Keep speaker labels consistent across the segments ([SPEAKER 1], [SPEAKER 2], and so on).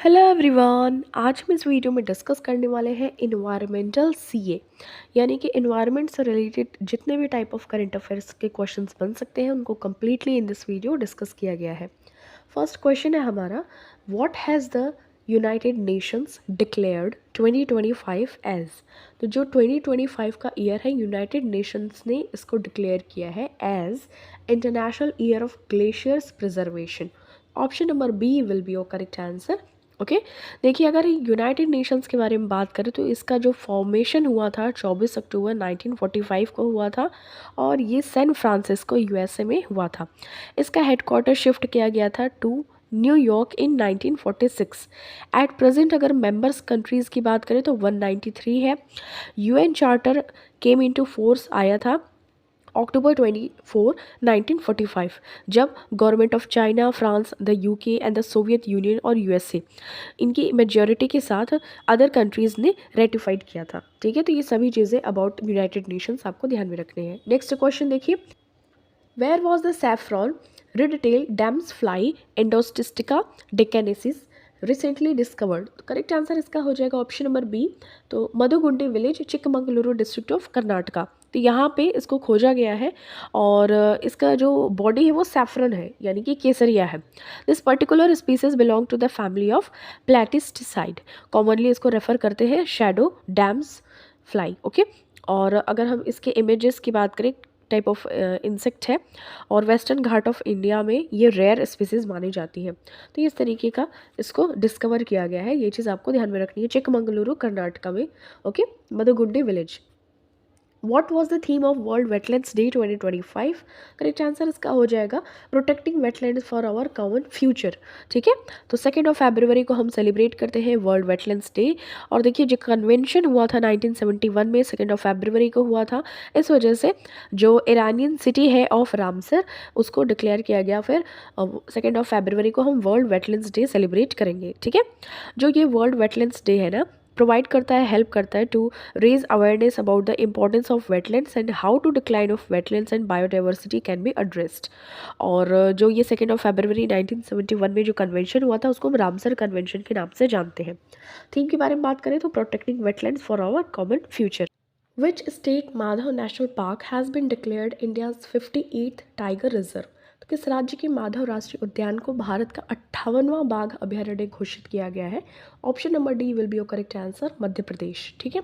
[SPEAKER 1] Hello everyone. आज हम इस वीडियो में डिस्कस करने वाले हैं इन्वायरमेंटल सीए, यानी कि इन्वायरमेंट से रिलेटेड जितने भी टाइप ऑफ करंट अफेयर्स के क्वेश्चंस बन सकते हैं उनको completely in this video discuss किया गया है। फर्स्ट क्वेश्चन है हमारा, what has the United Nations declared 2025 as. तो जो 2025 का ईयर है, यूनाइटेड नेशंस ने इसको डिक्लेयर किया है as international year of glaciers preservation. Option number B will be your correct answer. Okay, देखिए अगर यूनाइटेड नेशंस के बारे में बात करें तो इसका जो फॉर्मेशन हुआ था 24 अक्टूबर 1945 को हुआ था और ये सैन फ्रांसिस्को यूएसए में हुआ था। इसका हेडक्वार्टर शिफ्ट किया गया था to New York in 1946। At present अगर मेंबर्स कंट्रीज़ की बात करें तो 193 है। UN charter came into force आया था अक्टूबर 24 1945, जब government of China, France, the UK and the Soviet Union और यूएसए इनकी मेजॉरिटी के साथ अदर कंट्रीज़ ने रेटिफाइड किया था। ठीक है, तो ये सभी चीज़ें अबाउट यूनाइटेड नेशंस आपको ध्यान में रखने हैं। नेक्स्ट क्वेश्चन देखिए, where was the saffron reedtail damselfly Indosticta deccanensis recently discovered. Correct answer इसका हो जाएगा ऑप्शन नंबर बी, तो Madhugundi village, Chikmagaluru district of Karnataka. तो यहाँ पे इसको खोजा गया है और इसका जो बॉडी है वो सैफरन है, यानी कि केसरिया है। This particular species belong to the family of Platystictidae. Commonly इसको रेफर करते हैं शैडो डैम्स फ्लाई। ओके, और अगर हम इसके इमेजेस की बात करें, टाइप ऑफ इंसेक्ट है और वेस्टर्न घाट ऑफ इंडिया में ये रेयर स्पीसीज मानी जाती है। तो इस तरीके का इसको डिस्कवर किया गया है, ये चीज़ आपको ध्यान में रखनी है। चिकमंगलुरु कर्नाटका में। Okay, Madhugundi village. What was the theme of World Wetlands Day 2025? Correct answer इसका हो जाएगा protecting wetlands for our common future. ठीक है, तो 2 फरवरी को हम सेलिब्रेट करते हैं वर्ल्ड वेटलैंड्स डे। और देखिए जो कन्वेंशन हुआ था 1971 में 2 फरवरी को हुआ था, इस वजह से जो ईरानियन सिटी है ऑफ रामसर उसको डिक्लेयर किया गया। फिर 2 फरवरी को हम वर्ल्ड वेटलैंड्स डे सेलिब्रेट करेंगे। ठीक है, जो ये वर्ल्ड वेटलैंड्स डे है ना, प्रोवाइड करता है, हेल्प करता है to raise awareness about the importance of wetlands and how to decline of wetlands and biodiversity can be addressed. और जो ये 2 फरवरी 1971 में जो कन्वेंशन हुआ था उसको हम रामसर कन्वेंशन के नाम से जानते हैं। थीम के बारे में बात करें तो protecting wetlands for our common future. Which state Madhav national park has been declared India's 58th tiger reserve. तो किस राज्य के माधव राष्ट्रीय उद्यान को भारत का 58वां बाघ अभयारण्य घोषित किया गया है? Option number D will be your correct answer, Madhya Pradesh. ठीक है,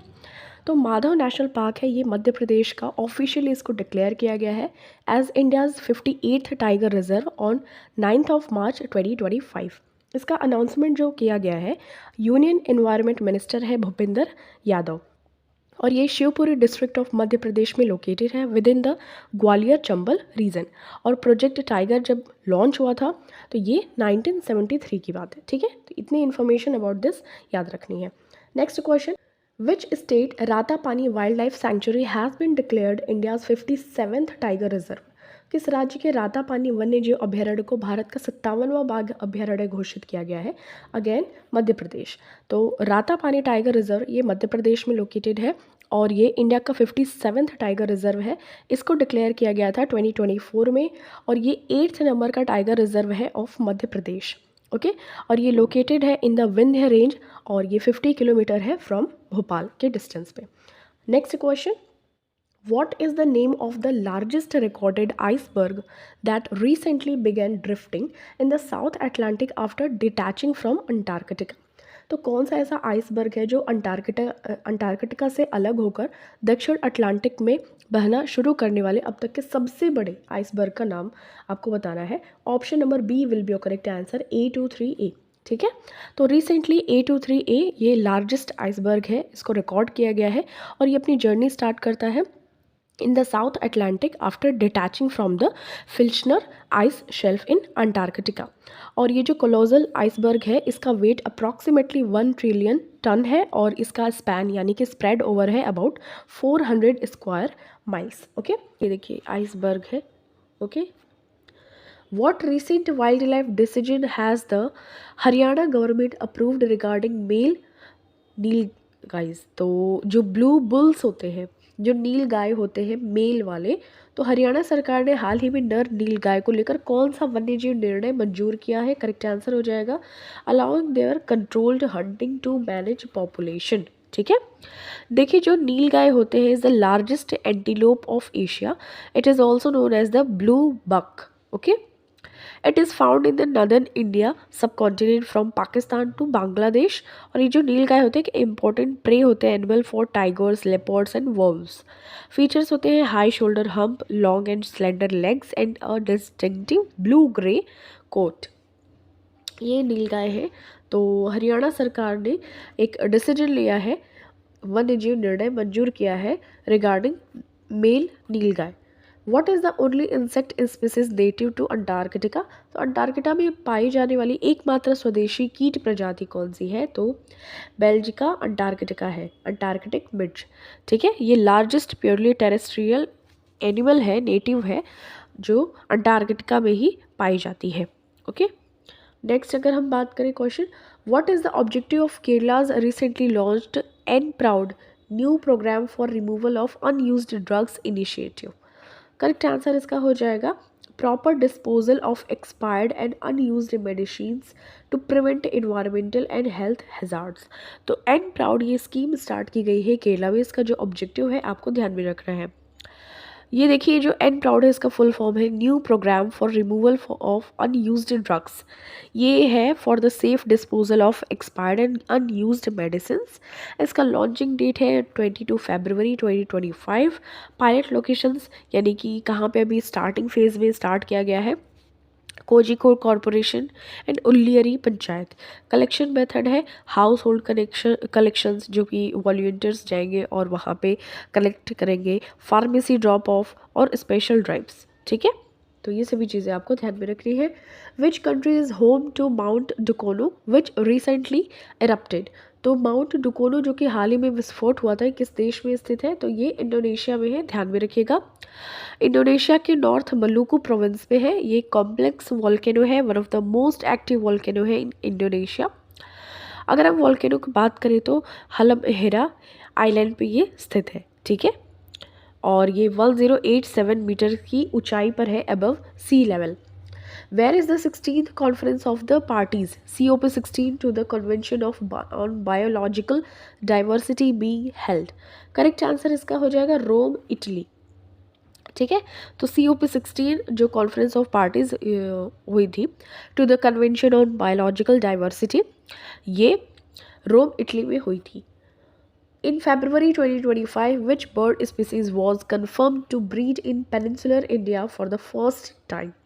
[SPEAKER 1] तो माधव नेशनल पार्क है ये मध्य प्रदेश का, ऑफिशियली इसको डिक्लेयर किया गया है as India's 58th tiger reserve on 9 March 2025। इसका अनाउंसमेंट जो किया गया है, यूनियन एनवायरनमेंट मिनिस्टर है भूपिंदर यादव, और ये शिवपुरी डिस्ट्रिक्ट ऑफ मध्य प्रदेश में लोकेटेड है within the Gwalior Chambal region. और प्रोजेक्ट टाइगर जब लॉन्च हुआ था तो ये 1973 की बात है। ठीक है, तो इतनी इन्फॉर्मेशन अबाउट दिस याद रखनी है। Next question, which state Ratapani wild life century has been declared India's 57th tiger reserve. किस राज्य के रातापानी वन्यजीव अभयारण्य को भारत का 57वां बाघ अभयारण्य घोषित किया गया है? अगेन मध्य प्रदेश। तो रातापानी टाइगर रिजर्व ये मध्य प्रदेश में लोकेटेड है और ये इंडिया का 57th टाइगर रिजर्व है। इसको डिक्लेयर किया गया था 2024 में और ये 8th नंबर का टाइगर रिजर्व है ऑफ मध्य प्रदेश। ओके, और ये लोकेटेड है इन द विंध्य रेंज और ये 50 किलोमीटर है फ्रॉम भोपाल के डिस्टेंस पे। Next question, what is the name of the largest recorded iceberg that recently began drifting in the South Atlantic after detaching from Antarctica? तो कौन सा ऐसा आइसबर्ग है जो अंटार्कटिका से अलग होकर दक्षिण अटलांटिक में बहना शुरू करने वाले अब तक के सबसे बड़े आइसबर्ग का नाम आपको बताना है? Option number B will be your correct answer, A23A। ठीक है, तो रिसेंटली A23A ये लार्जेस्ट आइसबर्ग है, इसको रिकॉर्ड किया गया है और ये अपनी जर्नी स्टार्ट करता है in the South Atlantic after detaching from the Filchner ice shelf in Antarctica। और ये जो कोलोजल आइसबर्ग है इसका वेट अप्रॉक्सीमेटली 1 ट्रिलियन टन है और इसका स्पैन यानी कि स्प्रेड ओवर है अबाउट 400 स्क्वायर माइल्स। ओके, ये देखिए आइसबर्ग है। Okay, What recent wildlife decision has the Haryana government approved regarding male nil guys? तो जो ब्लू बुल्स होते हैं, जो नील गाय होते हैं मेल वाले, तो तो हरियाणा सरकार ने हाल ही में नर नीलगाय को लेकर कौन सा वन्यजीव निर्णय मंजूर किया है? करेक्ट आंसर हो जाएगा allowing their controlled hunting to manage population. ठीक है, देखिए जो नीलगाय होते हैं is the largest antelope of Asia. It is also known as the blue buck. Okay, it is found in the northern India subcontinent from Pakistan to Bangladesh. और ये जो नीलगाय होते हैं इंपॉर्टेंट प्रे होते हैं animal for tigers, leopards and worms. Features होते हैं high shoulder hump, long and slender legs and a distinctive blue grey coat. ये नीलगाय है। तो हरियाणा सरकार ने एक डिसीजन लिया है, वन्यजीव निर्णय मंजूर किया है regarding male nilgai. What is the only insect species native to Antarctica? तो अंटार्कटिका में पाई जाने वाली एकमात्र स्वदेशी कीट प्रजाति कौन सी है? तो बेल्जिका अंटार्कटिका है, अंटार्कटिक मिर्च। ठीक है, ये लार्जेस्ट प्योरली टेरेस्ट्रियल एनिमल है, नेटिव है, जो अंटार्कटिका में ही पाई जाती है। ओके, नेक्स्ट अगर हम बात करें question, what is the objective of Kerala's recently launched and proud new program for removal of unused drugs initiative? Correct answer इसका हो जाएगा proper disposal of expired and unused medicines to prevent environmental and health hazards. तो and proud ये scheme start की गई है केरला में। इसका जो ऑब्जेक्टिव है आपको ध्यान में रखना है। ये देखिए जो एंड प्राउड है इसका फुल फॉर्म है new program for removal of unused drugs. ये है for the safe disposal of expired and unused medicines. इसका लॉन्चिंग डेट है 22 फरवरी 2025। पायलट लोकेशंस यानी कि कहाँ पे अभी स्टार्टिंग फेज में स्टार्ट किया गया है, Kozhikode corporation and Ulliyeri panchayat. Collection method है हाउस होल्ड कलेक्शंस, जो कि वॉलंटियर्स जाएंगे और वहाँ पे कलेक्ट करेंगे, फार्मेसी ड्रॉप ऑफ और स्पेशल ड्राइव्स। ठीक है, तो ये सभी चीज़ें आपको ध्यान में रखनी है। Which country is home to mount Dukono which recently erupted? तो माउंट डुकोनो जो कि हाल ही में विस्फोट हुआ था, किस देश में स्थित है? तो ये इंडोनेशिया में है, ध्यान में रखिएगा। इंडोनेशिया के नॉर्थ मलुकू प्रोविंस में है। ये कॉम्प्लेक्स वॉल्केनो है, one of the most active volcano है इन इंडोनेशिया। अगर हम वॉल्केनो की बात करें तो हलमहेरा आइलैंड पे ये स्थित है। ठीक है, और ये 1087 मीटर की ऊंचाई पर है above sea level. Where is the 16th conference of the parties COP16 to the Convention on Biological Diversity being held? Correct answer इसका हो जाएगा रोम, इटली। ठीक है, तो COP16 जो कॉन्फ्रेंस ऑफ पार्टीज हुई थी to the convention on biological diversity, ये रोम, इटली में हुई थी। In February 2025, which bird species was confirmed to breed in peninsular India for the first time?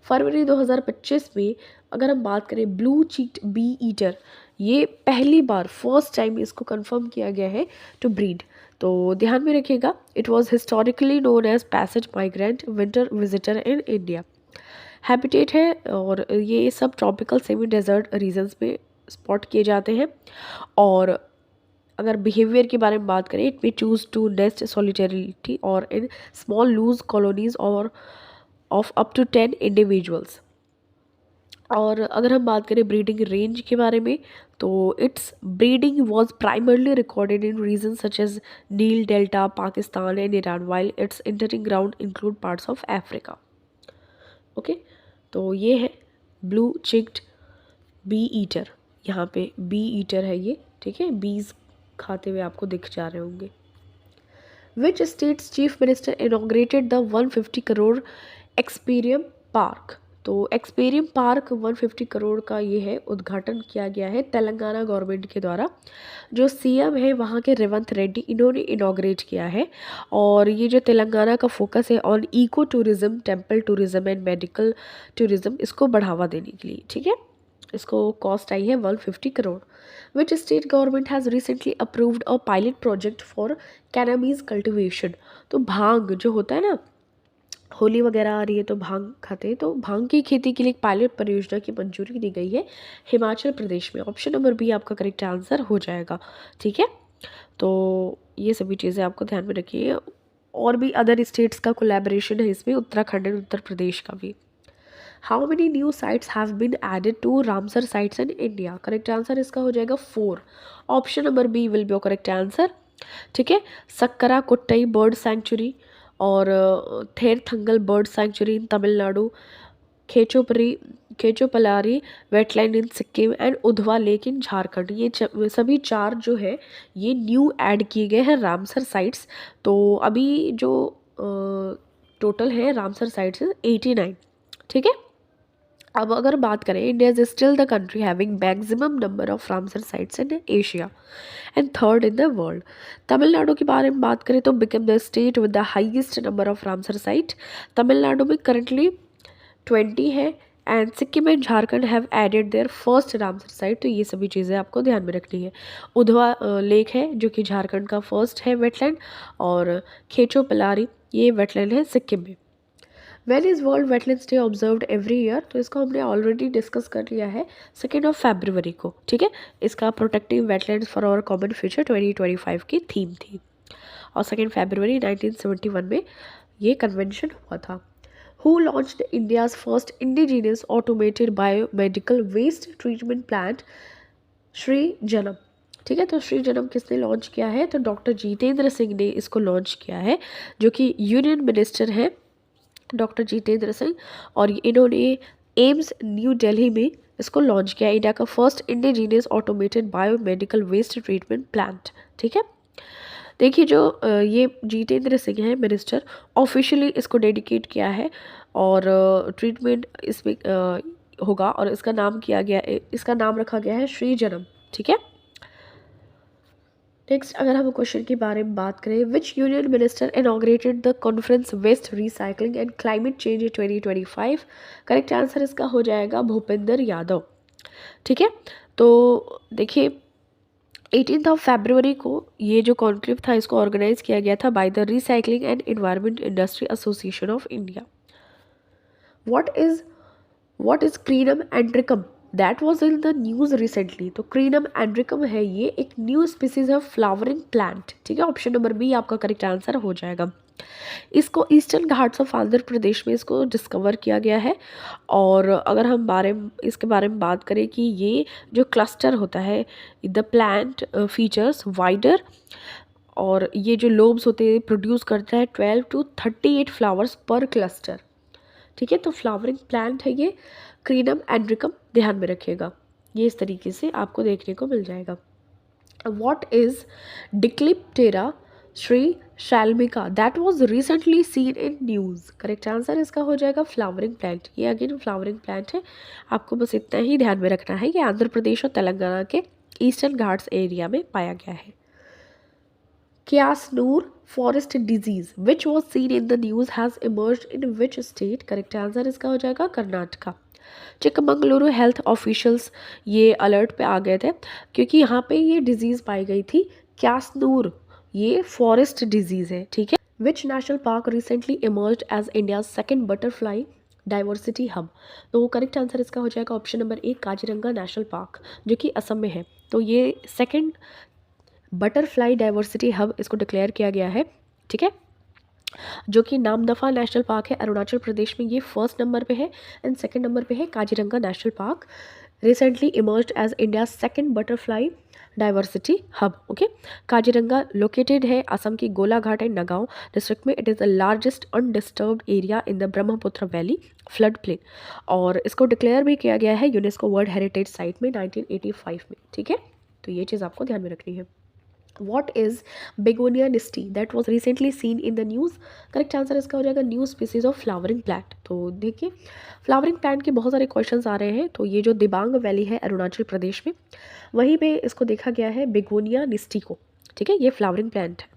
[SPEAKER 1] फरवरी 2025 में अगर हम बात करें ब्लू चीक्ड बी ईटर, ये पहली बार फर्स्ट टाइम इसको कंफर्म किया गया है टू ब्रीड। तो ध्यान में रखिएगा, it was historically known as passage migrant winter visitor in India. Habitat है और ये सब ट्रॉपिकल सेमी डेजर्ट रीजन्स में स्पॉट किए जाते हैं। और अगर बिहेवियर के बारे में बात करें, it may choose to nest solitarily और इन स्मॉल लूज कॉलोनीज और ऑफ अप टू 10 इंडिविजुअल्स। और अगर हम बात करें ब्रीडिंग रेंज के बारे में, तो its breeding was primarily recorded in region such as Nile delta, Pakistan and Iran, while its wintering ground include parts of Africa. Okay, तो ये है ब्लू चिक्ड बी ईटर, यहाँ पे बी ईटर है ये। ठीक है, बीज खाते हुए आपको दिख जा रहे होंगे। Which state's chief minister inaugurated the 150 crore Experium park? तो एक्सपेरियम पार्क 150 करोड़ का ये है उद्घाटन किया गया है तेलंगाना गवर्नमेंट के द्वारा। जो सीएम है वहाँ के रेवंत रेड्डी, इन्होंने इनॉग्रेट किया है। और ये जो तेलंगाना का फोकस है on eco tourism, temple tourism and medical tourism, इसको बढ़ावा देने के लिए। ठीक है, इसको कॉस्ट आई है 150 crore. Which state government has recently approved a pilot project for cannabis cultivation? तो भांग जो होता है ना, होली वगैरह आ रही है तो भांग खाते हैं, तो भांग की खेती के लिए एक पायलट परियोजना की मंजूरी दी गई है हिमाचल प्रदेश में। ऑप्शन नंबर बी आपका करेक्ट आंसर हो जाएगा। ठीक है, तो ये सभी चीज़ें आपको ध्यान में रखिए। और भी अदर स्टेट्स का कोलैबोरेशन है इसमें, उत्तराखंड एंड उत्तर प्रदेश का भी। How many new sites have been added to Ramsar sites in India? Correct answer इसका हो जाएगा 4। Option number B will be your correct answer. ठीक है, सक्करा कोट्टई बर्ड सेंचुरी, और Therthangal bird sanctuary in Tamil Nadu, Khecheopalri wetland in Sikkim and Udhwa lake in Jharkhand. ये सभी 4 जो है ये न्यू ऐड किए गए हैं रामसर साइट्स। तो अभी जो टोटल है रामसर साइट्स 89। ठीक है। अब अगर बात करें, India is still the country having maximum number of Ramsar sites in Asia and third in the world. Tamil Nadu के बारे में बात करें तो become the state with the highest number of Ramsar site. Tamil Nadu में करंटली 20 है and Sikkim and Jharkhand have added their first Ramsar site. तो ये सभी चीज़ें आपको ध्यान में रखनी है। उधवा लेक है जो कि झारखंड का फर्स्ट है वेटलैंड, और खेचोपलारी ये वेटलैंड है सिक्किम में। When is world wetlands day observed every year? तो इसको हमने ऑलरेडी डिस्कस कर लिया है 2 फरवरी को। ठीक है। इसका protective wetlands for our common future 2025 की थीम थी, और 2 फरवरी 1971 में ये कन्वेंशन हुआ था। Who launched India's first indigenous automated biomedical waste treatment plant? Shri Janam. ठीक है। तो श्री जनम किसने लॉन्च किया है? तो डॉक्टर जितेंद्र सिंह ने इसको लॉन्च किया है, जो कि यूनियन मिनिस्टर हैं डॉक्टर जितेंद्र सिंह, और इन्होंने एम्स न्यू दिल्ली में इसको लॉन्च किया, इंडिया का first indigenous automated biomedical waste treatment plant. ठीक है। देखिए जो ये जितेंद्र सिंह है मिनिस्टर, ऑफिशियली इसको डेडिकेट किया है, और ट्रीटमेंट इसमें होगा, और इसका नाम इसका नाम रखा गया है श्री जनम। ठीक है। नेक्स्ट अगर हम क्वेश्चन के बारे में बात करें, which union minister inaugurated the conference waste recycling and climate change 2025? Correct answer इसका हो जाएगा भूपेंद्र यादव। ठीक है। तो देखिए 18 फरवरी को ये जो कॉन्क्लेव था इसको ऑर्गेनाइज किया गया था by the recycling and environment industry association of India. What is crinum andhricum? That was in the news recently. तो क्रीनम एंड्रिकम है ये एक new species of flowering plant. ठीक है। ऑप्शन नंबर बी आपका करेक्ट आंसर हो जाएगा। इसको eastern ghats of Andhra Pradesh में इसको डिस्कवर किया गया है, और अगर हम इसके बारे में बात करें कि ये जो क्लस्टर होता है, द प्लांट फीचर्स वाइडर, और ये जो लोब्स होते हैं प्रोड्यूस करता है 12 to 38 फ्लावर्स पर क्लस्टर। ठीक है। तो फ्लावरिंग प्लांट है ये क्रीनम एंड्रिकम, ध्यान में रखिएगा। ये इस तरीके से आपको देखने को मिल जाएगा। What is dicliptera srisailamica? That was recently seen in news. Correct answer इसका हो जाएगा फ्लावरिंग प्लांट। ये अगेन फ्लावरिंग प्लांट है, आपको बस इतना ही ध्यान में रखना है कि आंध्र प्रदेश और तेलंगाना के ईस्टर्न घाट्स एरिया में पाया गया है। Kyasanur forest disease which was seen in the news has emerged in which state? Correct answer इसका हो जाएगा कर्नाटका। चिकमंगलुरु हेल्थ ऑफिशियल्स ये अलर्ट पे आ गए थे क्योंकि यहाँ पे ये डिजीज़ पाई गई थी क्यासनूर, ये फॉरेस्ट डिजीज़ है। ठीक है। Which national park recently emerged as India second butterfly diversity hub? तो करेक्ट आंसर इसका हो जाएगा option number 1 Kaziranga national park, जो कि असम में है। तो ये सेकेंड बटरफ्लाई डाइवर्सिटी हब इसको डिक्लेयर किया गया है। ठीक है। जो कि नामदफा नेशनल पार्क है अरुणाचल प्रदेश में, ये फर्स्ट नंबर पे है, एंड सेकंड नंबर पे है Kaziranga national park, recently emerged as India second butterfly diversity hub. Okay. Kaziranga located है असम की गोलाघाट एंड नगांव डिस्ट्रिक्ट में। It is the largest undisturbed area in the Brahmaputra valley flood plain, और इसको डिक्लेयर भी किया गया है यूनेस्को वर्ल्ड हेरिटेज साइट में 1985 में। ठीक है। तो ये चीज़ आपको ध्यान में रखनी है। What is begonia nisti that was recently seen in the news? Correct answer इसका हो जाएगा new species of flowering plant. तो देखिए फ्लावरिंग प्लांट के बहुत सारे क्वेश्चंस आ रहे हैं। तो ये जो दिबांग वैली है अरुणाचल प्रदेश में, वहीं पे इसको देखा गया है बेगोनिया निस्टी को। ठीक है। ये फ्लावरिंग प्लांट है।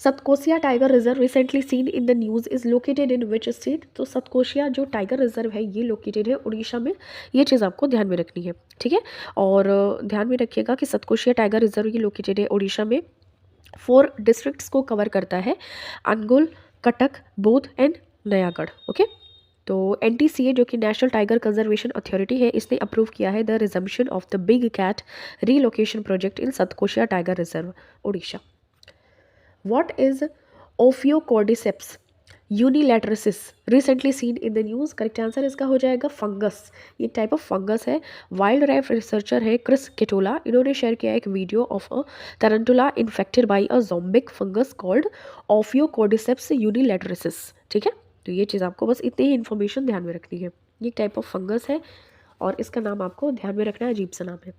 [SPEAKER 1] Satkosia tiger reserve recently seen in the news is located in which state? तो सतकोसिया जो टाइगर रिजर्व है ये लोकेटेड है उड़ीसा में। ये चीज़ आपको ध्यान में रखनी है। ठीक है। और ध्यान में रखिएगा कि सतकोसिया टाइगर रिजर्व ये लोकेटेड है उड़ीसा में। 4 डिस्ट्रिक्ट्स को कवर करता है, अनुगुल, कटक, बौद्ध एंड नयागढ़। ओके। तो NTCA जो कि नेशनल टाइगर कंजर्वेशन अथॉरिटी है, इसने अप्रूव किया है the resumption of the big cat relocation project in Satkosia tiger reserve Odisha. What is Ophiocordyceps? Unilateralis recently seen in the news, correct answer इसका हो जाएगा फंगस। ये एक टाइप ऑफ फंगस है। वाइल्ड लाइफ रिसर्चर है क्रिस केटोला, इन्होंने share किया एक video of a tarantula infected by a zombic fungus called Ophiocordyceps unilateralis. ठीक है, तो ये चीज़ आपको बस इतनी ही इन्फॉर्मेशन ध्यान में रखनी है। ये एक टाइप ऑफ फंगस है और इसका नाम आपको ध्यान में रखना है, अजीब सा नाम है।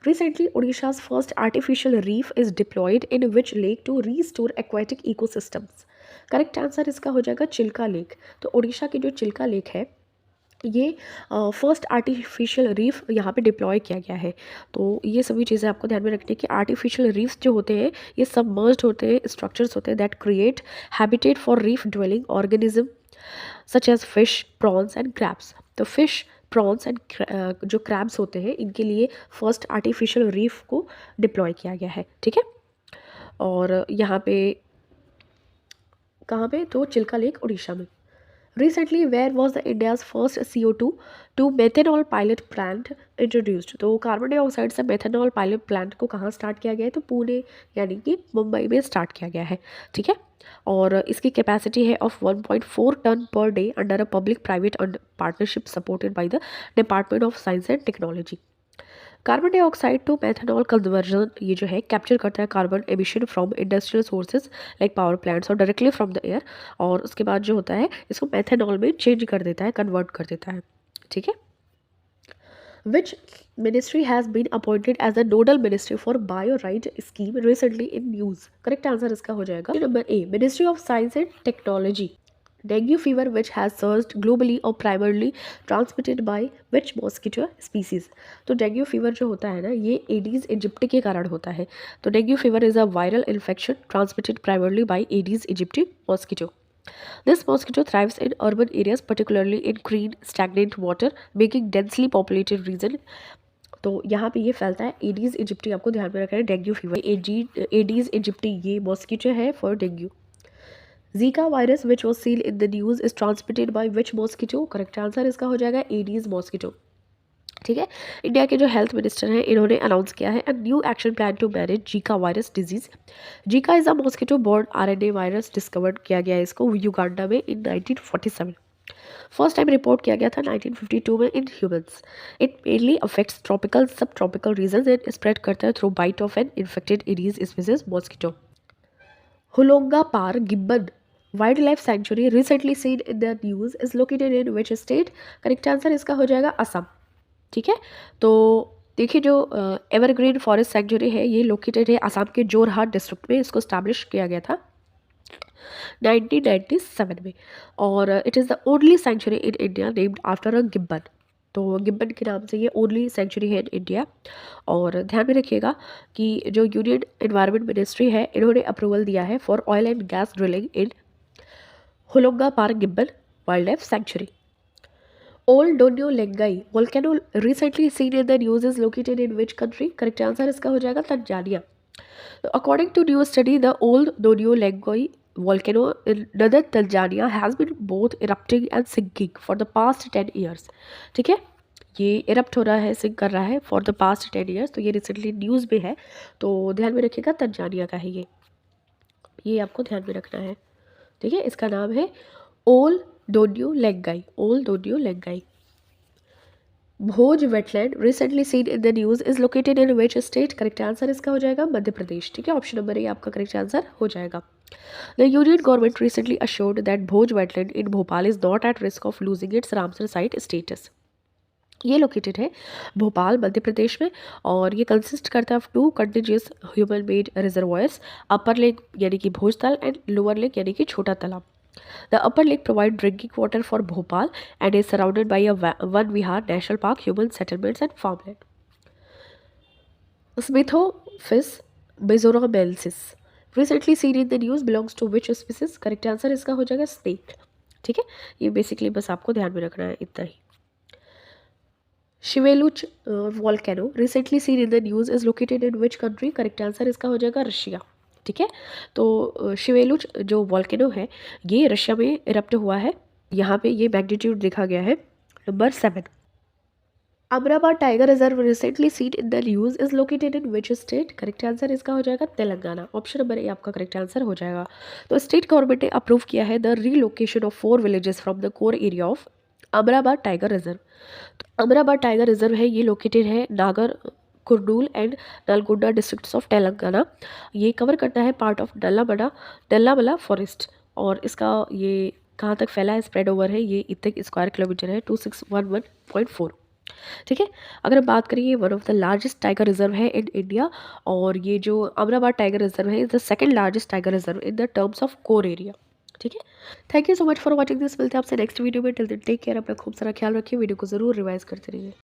[SPEAKER 1] Recently, Odisha's first artificial reef is deployed in which lake to restore aquatic ecosystems? Correct answer इसका हो जाएगा चिल्का लेक। तो ओडिशा की जो चिल्का लेक है ये फर्स्ट आर्टिफिशियल रीफ यहाँ पे डिप्लॉय किया गया है। तो ये सभी चीज़ें आपको ध्यान में रखनी है कि आर्टिफिशियल रीफ्स जो होते हैं ये सबमर्ज्ड होते हैं, स्ट्रक्चर्स होते हैं that create habitat for reef dwelling organism such as fish, prawns and crabs. तो फिश, प्रॉन्स एंड जो क्रैब्स होते हैं इनके लिए फर्स्ट आर्टिफिशियल रीफ को डिप्लॉय किया गया है। ठीक है, और यहाँ पे कहाँ पे, तो चिल्का लेक उड़ीसा में। Recently where was the India's first CO2 to methanol pilot plant introduced? तो कार्बन डाइऑक्साइड से मेथेनॉल पायलट प्लांट को कहाँ स्टार्ट किया गया है? तो पुणे यानी कि मुंबई में स्टार्ट किया गया है। ठीक है, और इसकी कैपेसिटी है of 1.4 ton per day under a public private partnership supported by the department of science and technology. Carbon dioxide to methanol conversion ये जो है कैप्चर करता है carbon emission from industrial sources like power plants और directly from the air, और उसके बाद जो होता है इसको मेथनॉल में चेंज कर देता है, कन्वर्ट कर देता है। ठीक है, which ministry has been appointed as the nodal ministry for BioRIDE scheme recently in news? Correct answer इसका हो जाएगा number A, ministry of science and technology. Dengue fever, which has surged globally or primarily transmitted by which mosquito species? तो dengue fever जो होता है ना ये Aedes इजिप्टी के कारण होता है। तो dengue fever is a viral infection transmitted primarily by Aedes aegypti mosquito. This mosquito thrives in urban areas, particularly in clean, stagnant water, making densely populated region. तो यहाँ पे ये फैलता है एडीज इजिप्टी, आपको ध्यान में रखना है। डेंगू फीवर एडीज इजिप्टी ये मॉस्किटो है for dengue. Zika virus which was seen in the news is transmitted by which mosquito? Correct answer इसका हो जाएगा एडीज मॉस्किटो। ठीक है, इंडिया के जो हेल्थ मिनिस्टर हैं इन्होंने अनाउंस किया है a new action plan to manage Zika virus disease. Zika is a mosquito borne RNA virus, discovered किया गया है इसको युगांडा में इन 1947। फर्स्ट टाइम रिपोर्ट किया गया था 1952 में in humans. It mainly affects tropical subtropical region and spread करता है through bite of an infected Aedes species mosquito. Hollongapar gibbon wildlife sanctuary recently seen in the news is located in which state? Correct answer इसका हो जाएगा असम। ठीक है, तो देखिए जो एवरग्रीन फॉरेस्ट सेंचुरी है ये लोकेटेड है असम के जोरहाट डिस्ट्रिक्ट में, इसको स्टैब्लिश किया गया था 1997 में, और it is the only sanctuary in India named after a gibbon. तो गिब्बन के नाम से ये ओनली सेंचुरी है इन इंडिया। और ध्यान में रखिएगा कि जो यूनियन एनवायरनमेंट मिनिस्ट्री है इन्होंने अप्रूवल दिया है for oil and gas drilling in Hollongapar gibbon wild life sanctuary. Ol Doinyo Lengai volcano recently seen in the news is located in which country? Correct answer इसका हो जाएगा Tanzania. According to new study the Ol Doinyo Lengai volcano in northern Tanzania has been both erupting and sinking for the past 10 years। ठीक है, ये erupt हो रहा है, sink कर रहा है फॉर द पास्ट 10 years। तो ये रिसेंटली न्यूज़ में है, तो ध्यान में रखिएगा तंजानिया का है ये आपको ध्यान में रखना है। ठीक है, इसका नाम है ओल Doinyo Lengai, Ol Doinyo Lengai. Bhoj wetland recently seen in the news is located in which state? Correct answer इसका हो जाएगा मध्य प्रदेश। ठीक है, ऑप्शन नंबर ए आपका करेक्ट आंसर हो जाएगा। The union government recently assured that Bhoj wetland in Bhopal is not at risk of losing its Ramsar site status. ये located है भोपाल मध्य प्रदेश में, और ये कंसिस्ट करता है of 2 continuous human made reservoirs, upper lake यानी कि भोजताल एंड लोअर लेक यानी कि छोटा तालाब। The upper lake provide drinking water for Bhopal and is surrounded by a one Vihar National Park, human settlements and farmland. Smithophysis bezorabensis recently seen in the news belongs to which species? Correct answer इसका हो जाएगा snake। ठीक है, ये basically बस आपको ध्यान में रखना है, इतना ही। शिवेलुच volcano recently seen in the news is located in which country? Correct answer इसका हो जाएगा रशिया। ठीक है, तो शिवेलुच जो वॉल्केनो है ये रशिया में इरप्ट हुआ है। यहाँ पे ये मैग्नीट्यूड देखा गया है number 7। Amrabad tiger reserve recently seat in the news is located in which state? Correct answer इसका हो जाएगा तेलंगाना। ऑप्शन नंबर ए आपका करेक्ट आंसर हो जाएगा। तो स्टेट गवर्नमेंट ने अप्रूव किया है the relocation of 4 villages from the core area of Amrabad tiger reserve. तो अमराबाद टाइगर रिजर्व है, ये लोकेटेड है नागर Kurnool and Nalgonda districts of Telangana. ये कवर करता है पार्ट ऑफ नल्लामला फॉरेस्ट। और इसका ये कहाँ तक फैला है, स्प्रेड ओवर है, ये इतने स्क्वायर किलोमीटर है, 2611.4। ठीक है। अगर हम बात करें, ये one of the largest tiger reserve है इन इंडिया। और ये जो अमराबाद टाइगर रिजर्व है is the second largest tiger reserve in the terms of core area. ठीक है। Thank you so much for watching this. मिलते हैं आपसे नेक्स्ट वीडियो में। टिल देन टेक केयर, अपना खूब सारा ख्याल रखिए। वीडियो को जरूर रिवाइज करते रहिए।